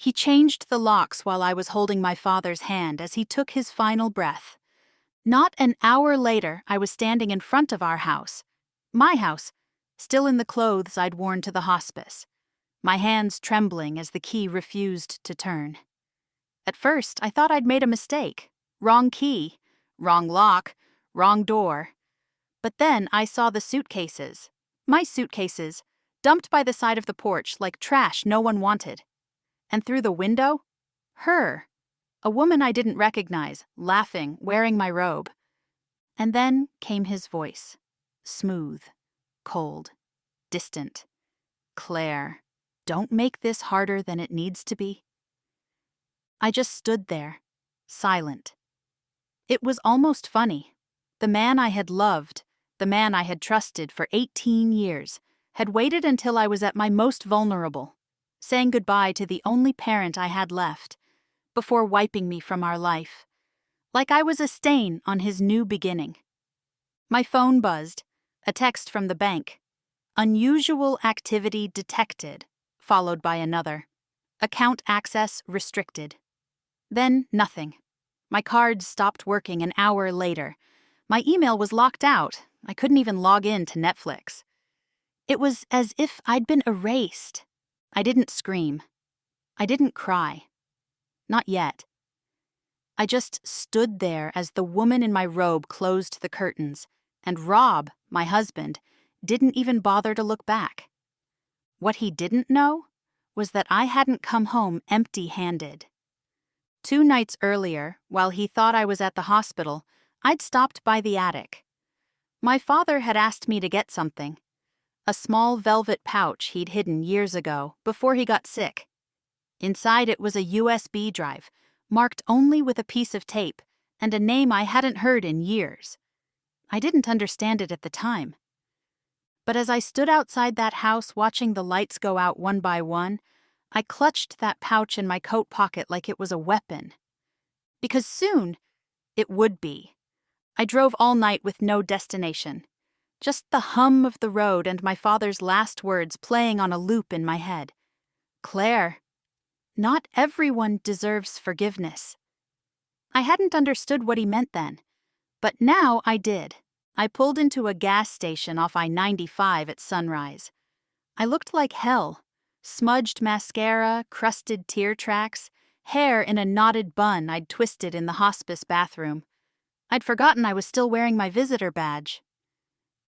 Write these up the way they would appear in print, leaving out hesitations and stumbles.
He changed the locks while I was holding my father's hand as he took his final breath. Not an hour later, I was standing in front of our house, my house, still in the clothes I'd worn to the hospice, my hands trembling as the key refused to turn. At first, I thought I'd made a mistake. Wrong key, wrong lock, wrong door. But then I saw the suitcases, my suitcases, dumped by the side of the porch like trash no one wanted. And through the window, her, a woman I didn't recognize, laughing, wearing my robe. And then came his voice, smooth, cold, distant. Claire, don't make this harder than it needs to be. I just stood there, silent. It was almost funny. The man I had loved, the man I had trusted for 18 years, had waited until I was at my most vulnerable, saying goodbye to the only parent I had left, before wiping me from our life, like I was a stain on his new beginning. My phone buzzed, a text from the bank. Unusual activity detected, followed by another. Account access restricted. Then nothing. My cards stopped working an hour later. My email was locked out. I couldn't even log in to Netflix. It was as if I'd been erased. I didn't scream. I didn't cry. Not yet. I just stood there as the woman in my robe closed the curtains, and Rob, my husband, didn't even bother to look back. What he didn't know was that I hadn't come home empty-handed. 2 nights earlier, while he thought I was at the hospital, I'd stopped by the attic. My father had asked me to get something. A small velvet pouch he'd hidden years ago, before he got sick. Inside it was a USB drive, marked only with a piece of tape, and a name I hadn't heard in years. I didn't understand it at the time. But as I stood outside that house watching the lights go out one by one, I clutched that pouch in my coat pocket like it was a weapon. Because soon, it would be. I drove all night with no destination. Just the hum of the road and my father's last words playing on a loop in my head. Claire, not everyone deserves forgiveness. I hadn't understood what he meant then, but now I did. I pulled into a gas station off I-95 at sunrise. I looked like hell. Smudged mascara, crusted tear tracks, hair in a knotted bun I'd twisted in the hospice bathroom. I'd forgotten I was still wearing my visitor badge.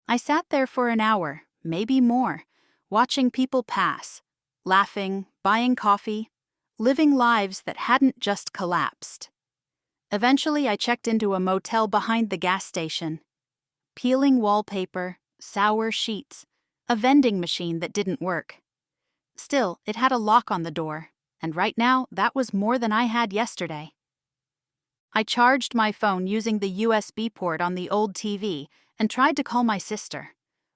I sat there for an hour, maybe more, watching people pass, laughing, buying coffee, living lives that hadn't just collapsed. Eventually, I checked into a motel behind the gas station. Peeling wallpaper, sour sheets, a vending machine that didn't work. Still, it had a lock on the door, and right now, that was more than I had yesterday. I charged my phone using the USB port on the old TV and tried to call my sister.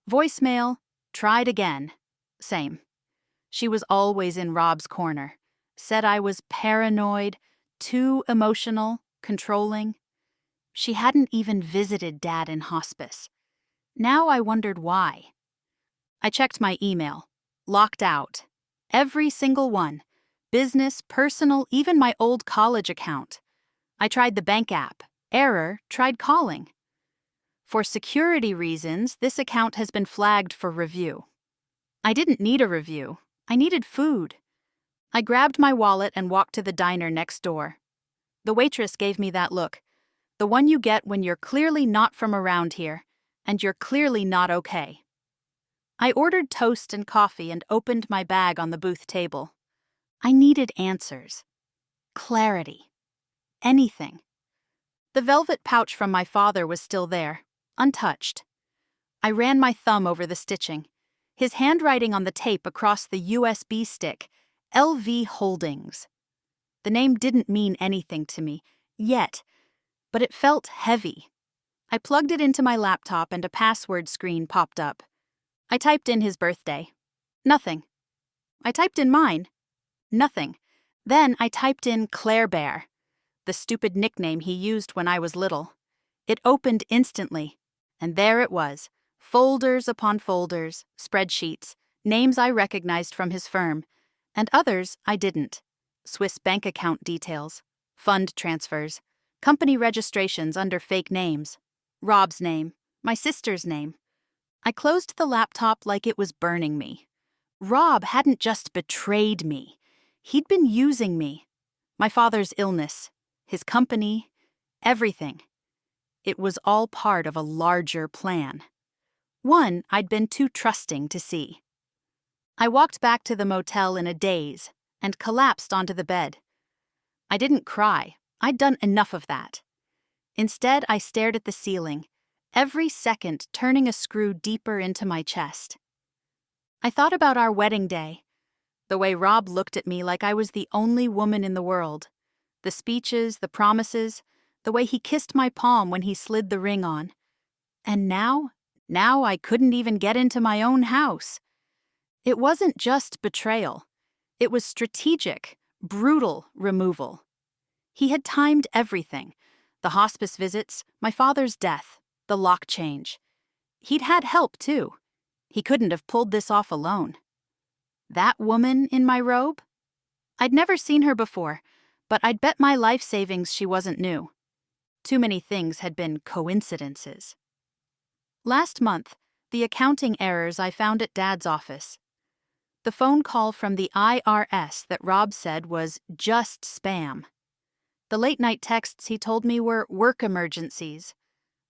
Voicemail, tried again. Same. She was always in Rob's corner. Said I was paranoid, too emotional, controlling. She hadn't even visited Dad in hospice. Now I wondered why. I checked my email. Locked out. Every single one. Business, personal, even my old college account. I tried the bank app. Error, tried calling. For security reasons, this account has been flagged for review. I didn't need a review. I needed food. I grabbed my wallet and walked to the diner next door. The waitress gave me that look. The one you get when you're clearly not from around here, and you're clearly not okay. I ordered toast and coffee and opened my bag on the booth table. I needed answers. Clarity. Anything. The velvet pouch from my father was still there, untouched. I ran my thumb over the stitching. His handwriting on the tape across the USB stick, LV Holdings. The name didn't mean anything to me, yet, but it felt heavy. I plugged it into my laptop and a password screen popped up. I typed in his birthday. Nothing. I typed in mine. Nothing. Then I typed in Claire Bear, the stupid nickname he used when I was little. It opened instantly, and there it was, folders upon folders, spreadsheets, names I recognized from his firm, and others I didn't. Swiss bank account details, fund transfers, company registrations under fake names, Rob's name, my sister's name. I closed the laptop like it was burning me. Rob hadn't just betrayed me. He'd been using me. My father's illness, his company, everything. It was all part of a larger plan. One I'd been too trusting to see. I walked back to the motel in a daze and collapsed onto the bed. I didn't cry. I'd done enough of that. Instead, I stared at the ceiling, every second turning a screw deeper into my chest. I thought about our wedding day, the way Rob looked at me like I was the only woman in the world, the speeches, the promises, the way he kissed my palm when he slid the ring on. And now I couldn't even get into my own house. It wasn't just betrayal. It was strategic, brutal removal. He had timed everything: the hospice visits, my father's death, the lock change. He'd had help, too. He couldn't have pulled this off alone. That woman in my robe? I'd never seen her before, but I'd bet my life savings she wasn't new. Too many things had been coincidences. Last month, the accounting errors I found at Dad's office. The phone call from the IRS that Rob said was just spam. The late-night texts he told me were work emergencies.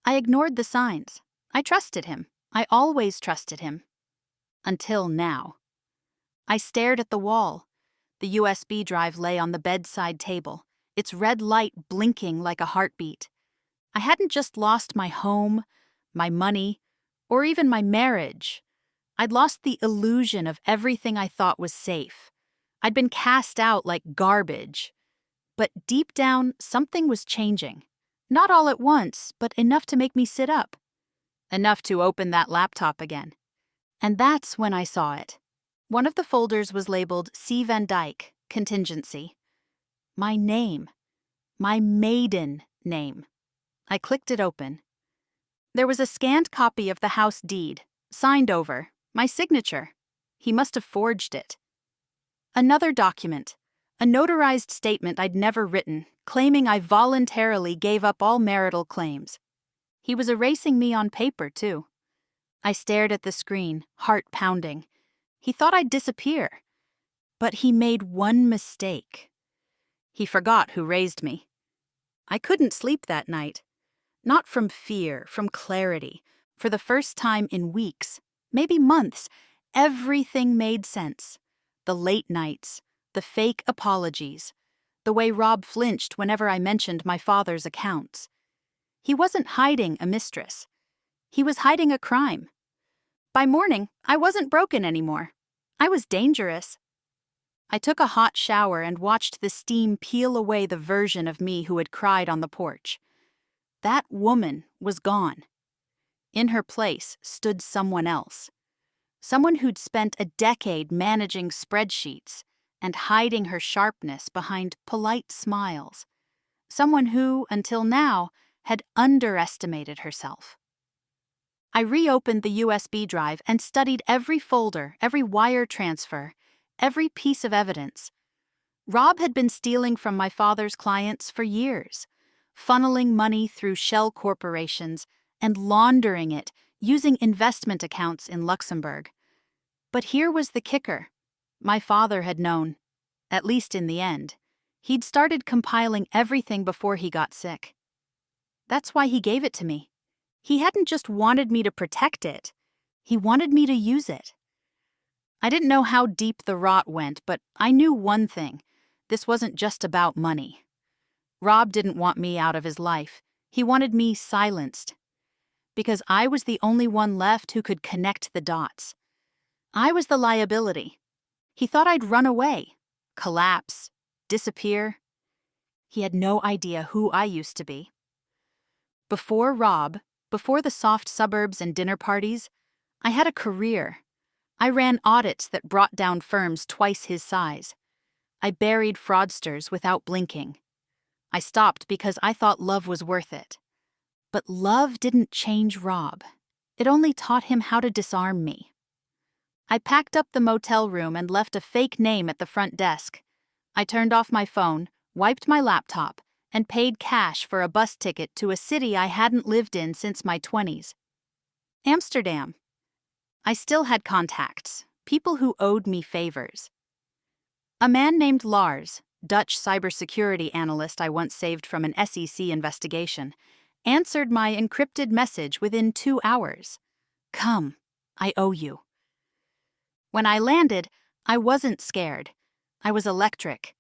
I ignored the signs. I trusted him. I always trusted him. Until now. I stared at the wall. The USB drive lay on the bedside table, its red light blinking like a heartbeat. I hadn't just lost my home, my money, or even my marriage. I'd lost the illusion of everything I thought was safe. I'd been cast out like garbage. But deep down, something was changing. Not all at once, but enough to make me sit up. Enough to open that laptop again. And that's when I saw it. One of the folders was labeled C. Van Dyke, Contingency. My name. My maiden name. I clicked it open. There was a scanned copy of the house deed, signed over, my signature. He must have forged it. Another document, a notarized statement I'd never written, claiming I voluntarily gave up all marital claims. He was erasing me on paper, too. I stared at the screen, heart pounding. He thought I'd disappear. But he made one mistake. He forgot who raised me. I couldn't sleep that night. Not from fear, from clarity. For the first time in weeks, maybe months, everything made sense. The late nights, the fake apologies, the way Rob flinched whenever I mentioned my father's accounts. He wasn't hiding a mistress. He was hiding a crime. By morning, I wasn't broken anymore. I was dangerous. I took a hot shower and watched the steam peel away the version of me who had cried on the porch. That woman was gone. In her place stood someone else. Someone who'd spent a decade managing spreadsheets and hiding her sharpness behind polite smiles. Someone who, until now, had underestimated herself. I reopened the USB drive and studied every folder, every wire transfer, every piece of evidence. Rob had been stealing from my father's clients for years, funneling money through shell corporations and laundering it using investment accounts in Luxembourg. But here was the kicker. My father had known, at least in the end. He'd started compiling everything before he got sick. That's why he gave it to me. He hadn't just wanted me to protect it. He wanted me to use it. I didn't know how deep the rot went, but I knew one thing. This wasn't just about money. Rob didn't want me out of his life. He wanted me silenced. Because I was the only one left who could connect the dots. I was the liability. He thought I'd run away, collapse, disappear. He had no idea who I used to be. Before Rob, before the soft suburbs and dinner parties, I had a career. I ran audits that brought down firms twice his size. I buried fraudsters without blinking. I stopped because I thought love was worth it. But love didn't change Rob. It only taught him how to disarm me. I packed up the motel room and left a fake name at the front desk. I turned off my phone, wiped my laptop, and paid cash for a bus ticket to a city I hadn't lived in since my 20s. Amsterdam. I still had contacts, people who owed me favors. A man named Lars, Dutch cybersecurity analyst I once saved from an SEC investigation, answered my encrypted message within 2 hours. "Come, I owe you." When I landed, I wasn't scared. I was electric.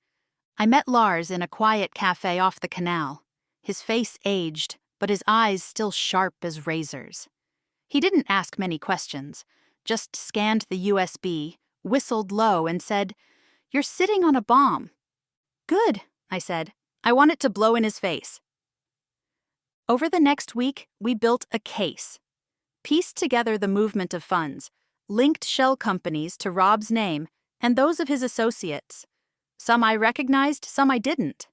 I met Lars in a quiet cafe off the canal. His face aged, but his eyes still sharp as razors. He didn't ask many questions, just scanned the USB, whistled low, and said, "You're sitting on a bomb." "Good," I said. "I want it to blow in his face." Over the next week, we built a case. Pieced together the movement of funds, linked shell companies to Rob's name and those of his associates. Some I recognized, some I didn't.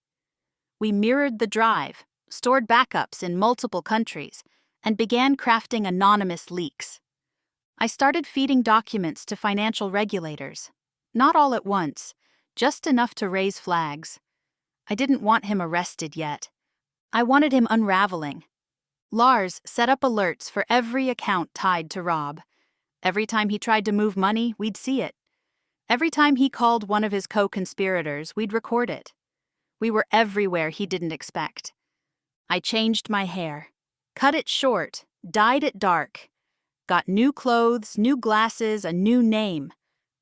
We mirrored the drive, stored backups in multiple countries, and began crafting anonymous leaks. I started feeding documents to financial regulators. Not all at once, just enough to raise flags. I didn't want him arrested yet. I wanted him unraveling. Lars set up alerts for every account tied to Rob. Every time he tried to move money, we'd see it. Every time he called one of his co-conspirators, we'd record it. We were everywhere he didn't expect. I changed my hair, cut it short, dyed it dark, got new clothes, new glasses, a new name.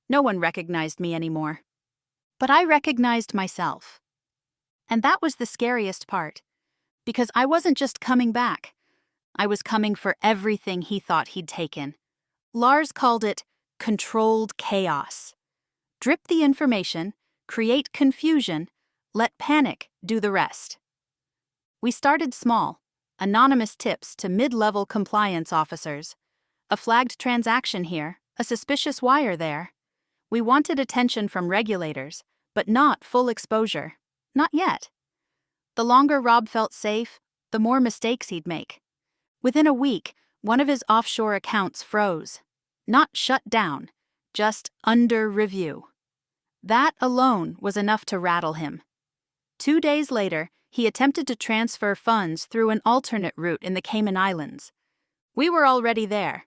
No one recognized me anymore. But I recognized myself. And that was the scariest part, because I wasn't just coming back. I was coming for everything he thought he'd taken. Lars called it controlled chaos. Drip the information, create confusion, let panic do the rest. We started small, anonymous tips to mid-level compliance officers. A flagged transaction here, a suspicious wire there. We wanted attention from regulators, but not full exposure. Not yet. The longer Rob felt safe, the more mistakes he'd make. Within a week, one of his offshore accounts froze. Not shut down, just under review. That alone was enough to rattle him. 2 days later, he attempted to transfer funds through an alternate route in the Cayman Islands. We were already there.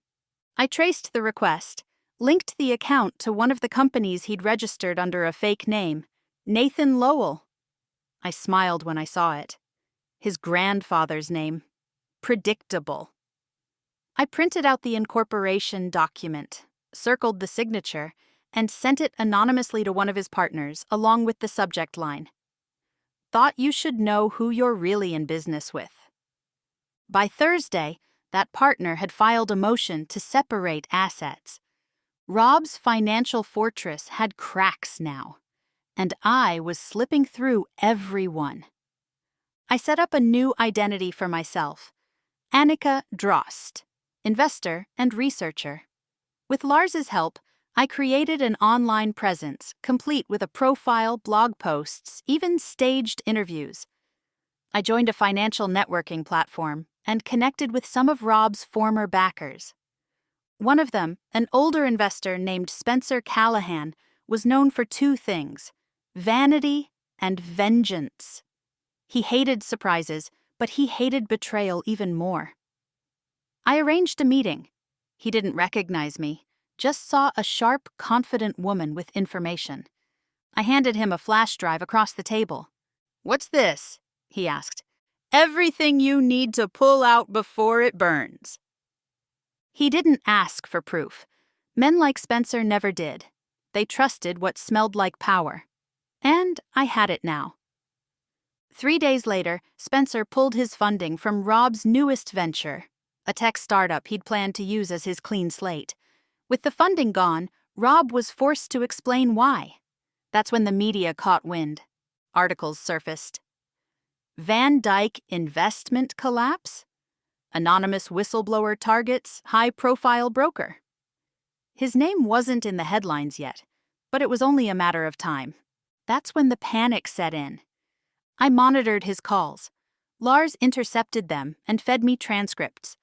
I traced the request, linked the account to one of the companies he'd registered under a fake name, Nathan Lowell. I smiled when I saw it. His grandfather's name. Predictable. I printed out the incorporation document, circled the signature, and sent it anonymously to one of his partners, along with the subject line. Thought you should know who you're really in business with. By Thursday, that partner had filed a motion to separate assets. Rob's financial fortress had cracks now, and I was slipping through every one. I set up a new identity for myself, Annika Drost, investor and researcher. With Lars's help, I created an online presence, complete with a profile, blog posts, even staged interviews. I joined a financial networking platform and connected with some of Rob's former backers. One of them, an older investor named Spencer Callahan, was known for 2 things: vanity and vengeance. He hated surprises, but he hated betrayal even more. I arranged a meeting. He didn't recognize me, just saw a sharp, confident woman with information. I handed him a flash drive across the table. "What's this?" he asked. "Everything you need to pull out before it burns." He didn't ask for proof. Men like Spencer never did. They trusted what smelled like power. And I had it now. 3 days later, Spencer pulled his funding from Rob's newest venture, a tech startup he'd planned to use as his clean slate. With the funding gone, Rob was forced to explain why. That's when the media caught wind. Articles surfaced. Van Dyke investment collapse? Anonymous whistleblower targets high-profile broker. His name wasn't in the headlines yet, but it was only a matter of time. That's when the panic set in. I monitored his calls. Lars intercepted them and fed me transcripts.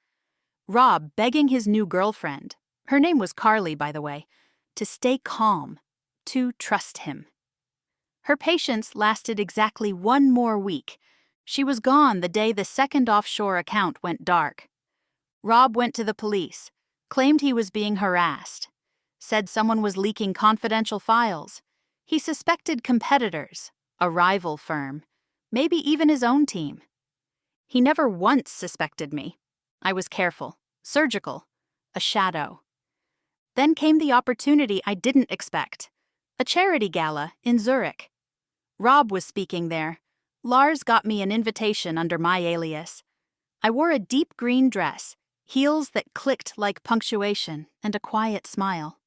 Rob begging his new girlfriend, her name was Carly, by the way, to stay calm, to trust him. Her patience lasted exactly 1 more week. She was gone the day the second offshore account went dark. Rob went to the police, claimed he was being harassed, said someone was leaking confidential files. He suspected competitors, a rival firm, maybe even his own team. He never once suspected me. I was careful, surgical, a shadow. Then came the opportunity I didn't expect. A charity gala in Zurich. Rob was speaking there. Lars got me an invitation under my alias. I wore a deep green dress, heels that clicked like punctuation, and a quiet smile.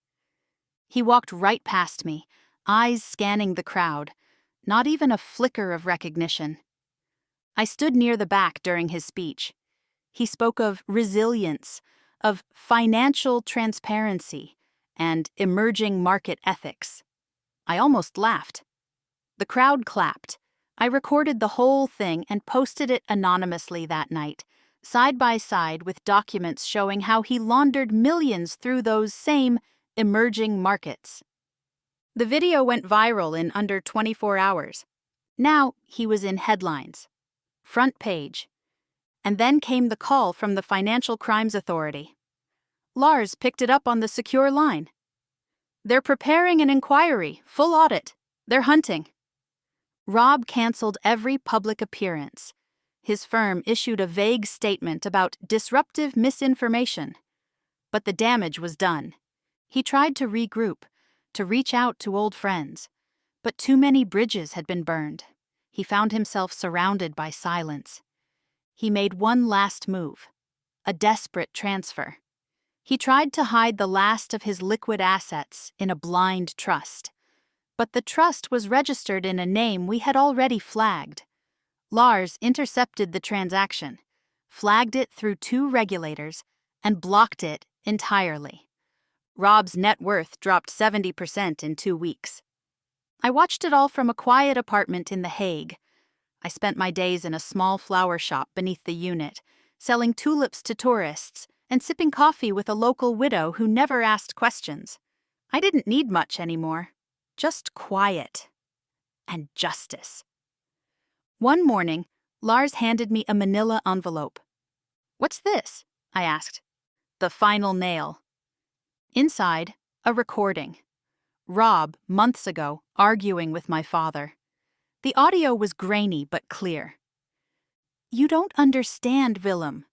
He walked right past me, eyes scanning the crowd, not even a flicker of recognition. I stood near the back during his speech. He spoke of resilience, of financial transparency, and emerging market ethics. I almost laughed. The crowd clapped. I recorded the whole thing and posted it anonymously that night, side by side with documents showing how he laundered millions through those same emerging markets. The video went viral in under 24 hours. Now he was in headlines. Front page. And then came the call from the Financial Crimes Authority. Lars picked it up on the secure line. They're preparing an inquiry, full audit. They're hunting. Rob canceled every public appearance. His firm issued a vague statement about disruptive misinformation. But the damage was done. He tried to regroup, to reach out to old friends. But too many bridges had been burned. He found himself surrounded by silence. He made one last move, a desperate transfer. He tried to hide the last of his liquid assets in a blind trust. But the trust was registered in a name we had already flagged. Lars intercepted the transaction, flagged it through 2 regulators, and blocked it entirely. Rob's net worth dropped 70% in 2 weeks. I watched it all from a quiet apartment in The Hague. I spent my days in a small flower shop beneath the unit, selling tulips to tourists and sipping coffee with a local widow who never asked questions. I didn't need much anymore. Just quiet. And justice. One morning, Lars handed me a manila envelope. "What's this?" I asked. "The final nail." Inside, a recording. Rob, months ago, arguing with my father. The audio was grainy but clear. "You don't understand, Willem.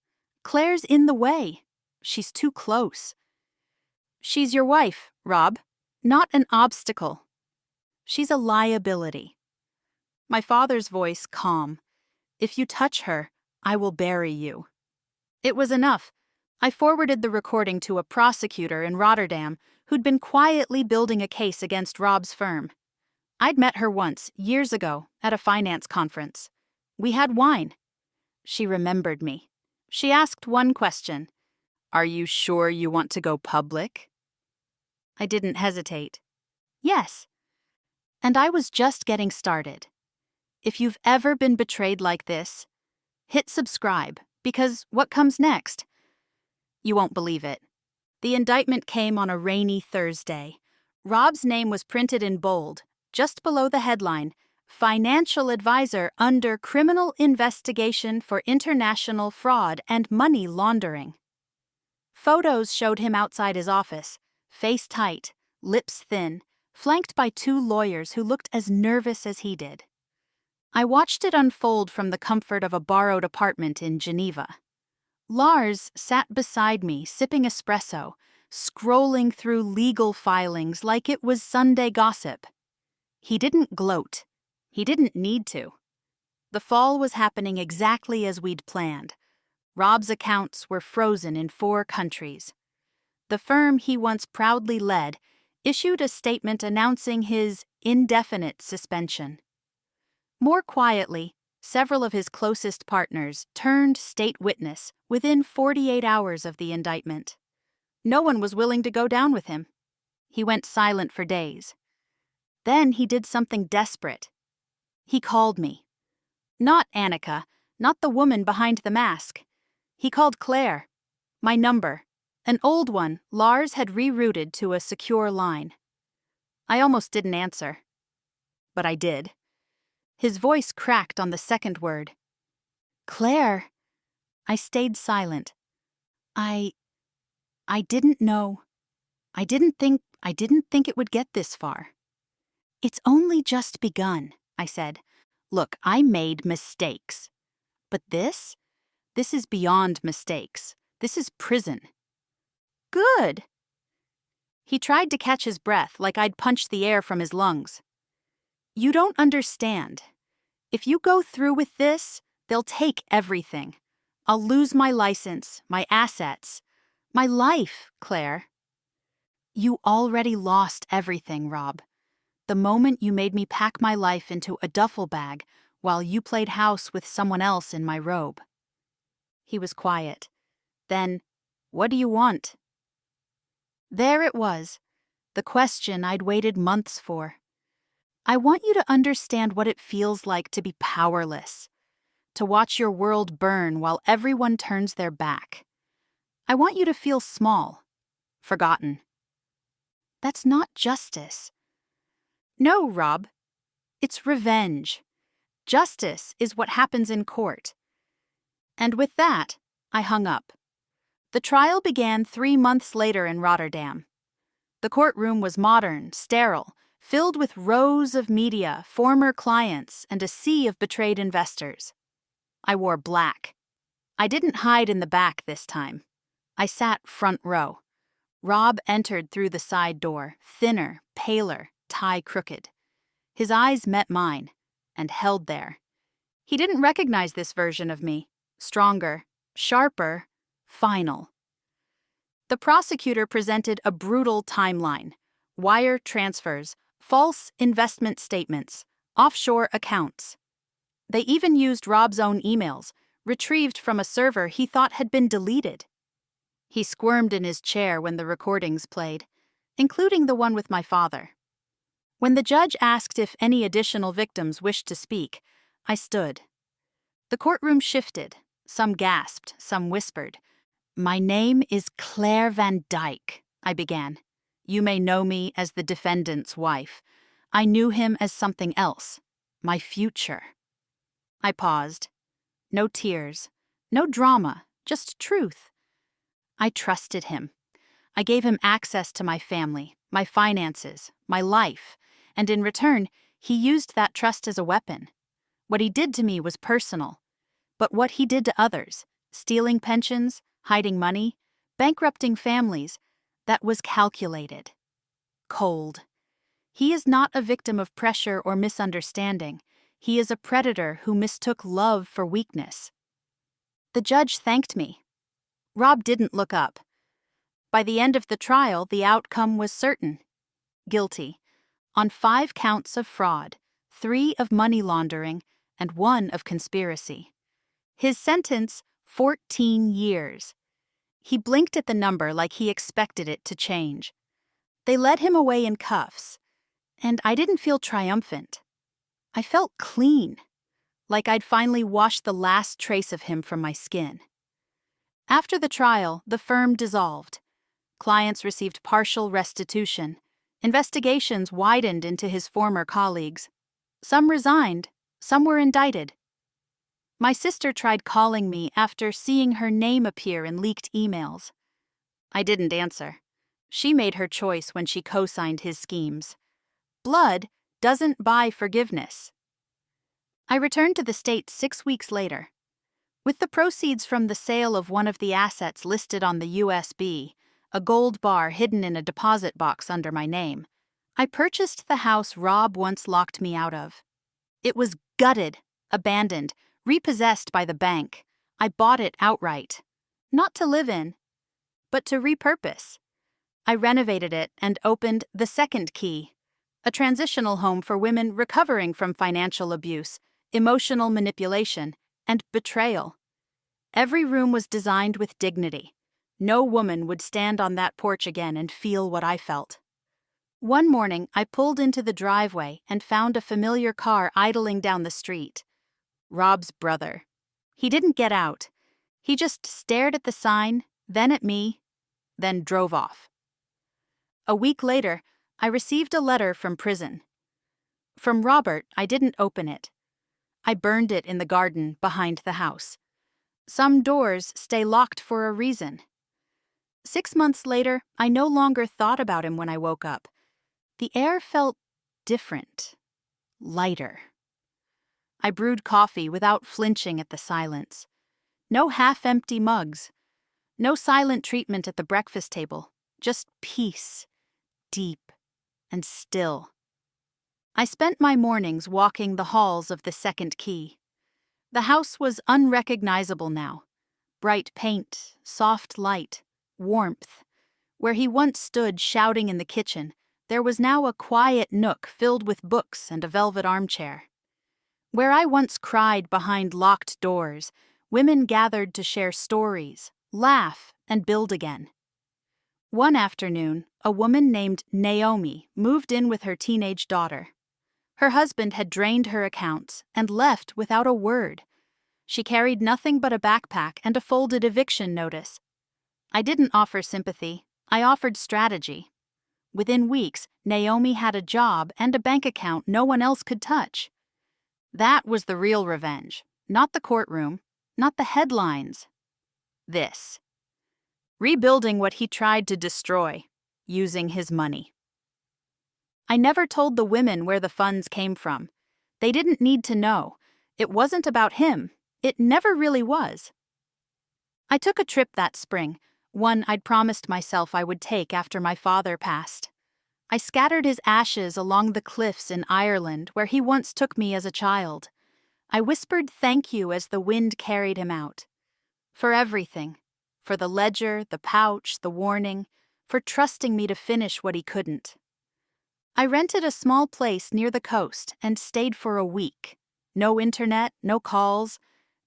Claire's in the way. She's too close. She's your wife, Rob, not an obstacle. She's a liability." My father's voice calm. "If you touch her, I will bury you." It was enough. I forwarded the recording to a prosecutor in Rotterdam who'd been quietly building a case against Rob's firm. I'd met her once, years ago, at a finance conference. We had wine. She remembered me. She asked one question. "Are you sure you want to go public?" I didn't hesitate. Yes. And I was just getting started. If you've ever been betrayed like this, hit subscribe, because what comes next? You won't believe it. The indictment came on a rainy Thursday. Rob's name was printed in bold, just below the headline, "Financial Advisor under Criminal Investigation for International Fraud and Money Laundering." Photos showed him outside his office, face tight, lips thin, flanked by 2 lawyers who looked as nervous as he did. I watched it unfold from the comfort of a borrowed apartment in Geneva. Lars sat beside me, sipping espresso, scrolling through legal filings like it was Sunday gossip. He didn't gloat. He didn't need to. The fall was happening exactly as we'd planned. Rob's accounts were frozen in 4 countries. The firm he once proudly led issued a statement announcing his indefinite suspension. More quietly, several of his closest partners turned state witness within 48 hours of the indictment. No one was willing to go down with him. He went silent for days. Then he did something desperate. He called me. Not Annika, not the woman behind the mask. He called Claire. My number, an old one Lars had rerouted to a secure line. I almost didn't answer. but I did. His voice cracked on the second word. Claire. I stayed silent. I didn't know. I didn't think it would get this far. It's only just begun, I said. Look, I made mistakes. But this is beyond mistakes. This is prison. Good. He tried to catch his breath like I'd punched the air from his lungs. You don't understand. If you go through with this, they'll take everything. I'll lose my license, my assets, my life, Claire. You already lost everything, Rob. The moment you made me pack my life into a duffel bag while you played house with someone else in my robe. He was quiet. Then, what do you want? There it was, the question I'd waited months for. I want you to understand what it feels like to be powerless, to watch your world burn while everyone turns their back. I want you to feel small, forgotten. That's not justice. No, Rob. It's revenge. Justice is what happens in court. And with that, I hung up. The trial began 3 months later in Rotterdam. The courtroom was modern, sterile, filled with rows of media, former clients, and a sea of betrayed investors. I wore black. I didn't hide in the back this time. I sat front row. Rob entered through the side door, thinner, paler, tie crooked. His eyes met mine, and held there. He didn't recognize this version of me. Stronger, sharper, final. The prosecutor presented a brutal timeline: wire transfers, false investment statements, offshore accounts. They even used Rob's own emails, retrieved from a server he thought had been deleted. He squirmed in his chair when the recordings played, including the one with my father. When the judge asked if any additional victims wished to speak, I stood. The courtroom shifted. Some gasped, some whispered. My name is Claire Van Dyke, I began. You may know me as the defendant's wife. I knew him as something else. My future. I paused. No tears. No drama. Just truth. I trusted him. I gave him access to my family, my finances, my life, and in return, he used that trust as a weapon. What he did to me was personal. But what he did to others, stealing pensions, hiding money, bankrupting families, that was calculated. Cold. He is not a victim of pressure or misunderstanding. He is a predator who mistook love for weakness. The judge thanked me. Rob didn't look up. By the end of the trial, the outcome was certain. Guilty. On 5 counts of fraud, 3 of money laundering, and 1 of conspiracy. His sentence, 14 years. He blinked at the number like he expected it to change. They led him away in cuffs, and I didn't feel triumphant. I felt clean, like I'd finally washed the last trace of him from my skin. After the trial, the firm dissolved. Clients received partial restitution. Investigations widened into his former colleagues. Some resigned, some were indicted. My sister tried calling me after seeing her name appear in leaked emails. I didn't answer. She made her choice when she co-signed his schemes. Blood doesn't buy forgiveness. I returned to the States 6 weeks later. With the proceeds from the sale of one of the assets listed on the USB, a gold bar hidden in a deposit box under my name, I purchased the house Rob once locked me out of. It was gutted, abandoned, repossessed by the bank. I bought it outright. Not to live in, but to repurpose. I renovated it and opened The Second Key, a transitional home for women recovering from financial abuse, emotional manipulation, and betrayal. Every room was designed with dignity. No woman would stand on that porch again and feel what I felt. One morning, I pulled into the driveway and found a familiar car idling down the street. Rob's brother. He didn't get out. He just stared at the sign, then at me, then drove off. A week later, I received a letter from prison. From Robert, I didn't open it. I burned it in the garden behind the house. Some doors stay locked for a reason. 6 months later, I no longer thought about him when I woke up. The air felt different, lighter. I brewed coffee without flinching at the silence. No half-empty mugs. No silent treatment at the breakfast table. Just peace, deep and still. I spent my mornings walking the halls of the second key. The house was unrecognizable now. Bright paint, soft light, warmth. Where he once stood shouting in the kitchen, there was now a quiet nook filled with books and a velvet armchair. Where I once cried behind locked doors, women gathered to share stories, laugh, and build again. One afternoon, a woman named Naomi moved in with her teenage daughter. Her husband had drained her accounts and left without a word. She carried nothing but a backpack and a folded eviction notice. I didn't offer sympathy, I offered strategy. Within weeks, Naomi had a job and a bank account no one else could touch. That was the real revenge, not the courtroom, not the headlines. This. Rebuilding what he tried to destroy, using his money. I never told the women where the funds came from. They didn't need to know. It wasn't about him. It never really was. I took a trip that spring, one I'd promised myself I would take after my father passed. I scattered his ashes along the cliffs in Ireland where he once took me as a child. I whispered thank you as the wind carried him out. For everything. For the ledger, the pouch, the warning. For trusting me to finish what he couldn't. I rented a small place near the coast and stayed for a week. No internet, no calls,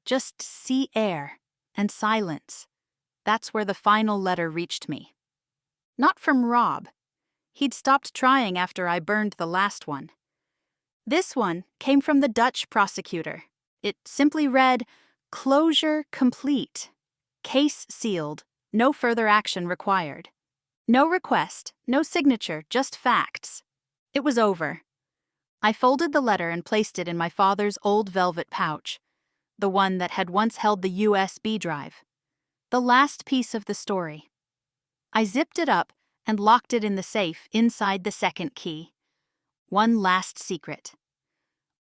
just sea air and silence. That's where the final letter reached me. Not from Rob. He'd stopped trying after I burned the last one. This one came from the Dutch prosecutor. It simply read, "Closure complete. Case sealed. No further action required." No request, no signature, just facts. It was over. I folded the letter and placed it in my father's old velvet pouch, the one that had once held the USB drive. The last piece of the story. I zipped it up and locked it in the safe inside the second key. One last secret.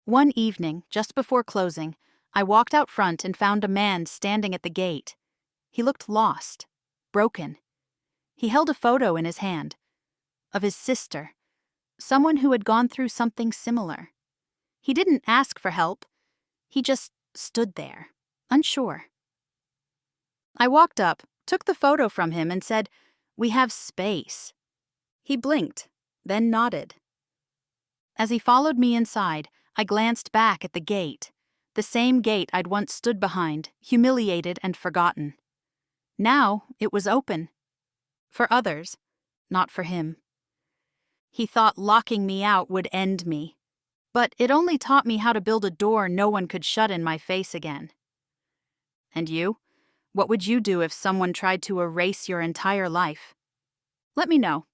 One evening, just before closing, I walked out front and found a man standing at the gate. He looked lost, broken. He held a photo in his hand, of his sister, someone who had gone through something similar. He didn't ask for help. He just stood there, unsure. I walked up, took the photo from him and said, "We have space." He blinked, then nodded. As he followed me inside, I glanced back at the gate, the same gate I'd once stood behind, humiliated and forgotten. Now it was open. For others, not for him. He thought locking me out would end me, but it only taught me how to build a door no one could shut in my face again. And you? What would you do if someone tried to erase your entire life? Let me know.